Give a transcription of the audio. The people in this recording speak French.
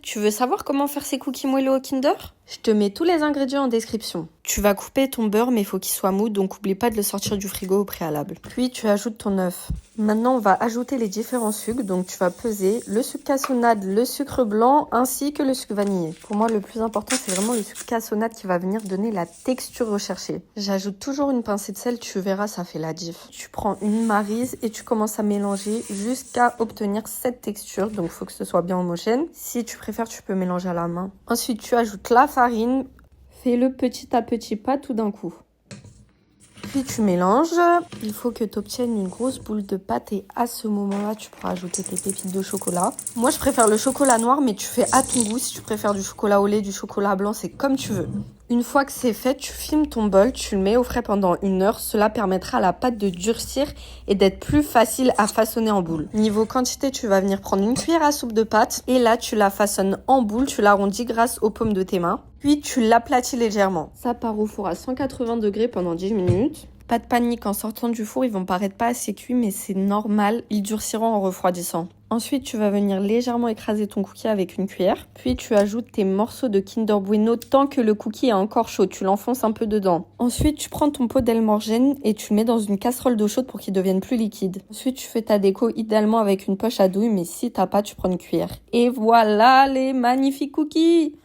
Tu veux savoir comment faire ces cookies moelleux au Kinder? Je te mets tous les ingrédients en description. Tu vas couper ton beurre, mais il faut qu'il soit mou, donc oublie pas de le sortir du frigo au préalable. Puis tu ajoutes ton œuf. Maintenant, on va ajouter les différents sucres, donc tu vas peser le sucre cassonade, le sucre blanc, ainsi que le sucre vanillé. Pour moi, le plus important, c'est vraiment le sucre cassonade qui va venir donner la texture recherchée. J'ajoute toujours une pincée de sel, tu verras, ça fait la diff. Tu prends une maryse et tu commences à mélanger jusqu'à obtenir cette texture, donc il faut que ce soit bien homogène. Si tu préfères, tu peux mélanger à la main. Ensuite, tu ajoutes la farine. Fais-le petit à petit, pas tout d'un coup. Puis tu mélanges. Il faut que tu obtiennes une grosse boule de pâte et à ce moment-là, tu pourras ajouter tes pépites de chocolat. Moi, je préfère le chocolat noir, mais tu fais à ton goût. Si tu préfères du chocolat au lait, du chocolat blanc, c'est comme tu veux. Une fois que c'est fait, tu filmes ton bol, tu le mets au frais pendant 1 heure. Cela permettra à la pâte de durcir et d'être plus facile à façonner en boule. Niveau quantité, tu vas venir prendre une cuillère à soupe de pâte et là, tu la façonnes en boule. Tu l'arrondis grâce aux paumes de tes mains. Puis, tu l'aplatis légèrement. Ça part au four à 180 degrés pendant 10 minutes. Pas de panique, en sortant du four, ils vont paraître pas assez cuits, mais c'est normal, ils durciront en refroidissant. Ensuite, tu vas venir légèrement écraser ton cookie avec une cuillère. Puis, tu ajoutes tes morceaux de Kinder Bueno tant que le cookie est encore chaud. Tu l'enfonces un peu dedans. Ensuite, tu prends ton pot d'Elmorgène et tu le mets dans une casserole d'eau chaude pour qu'il devienne plus liquide. Ensuite, tu fais ta déco idéalement avec une poche à douille, mais si t'as pas, tu prends une cuillère. Et voilà les magnifiques cookies!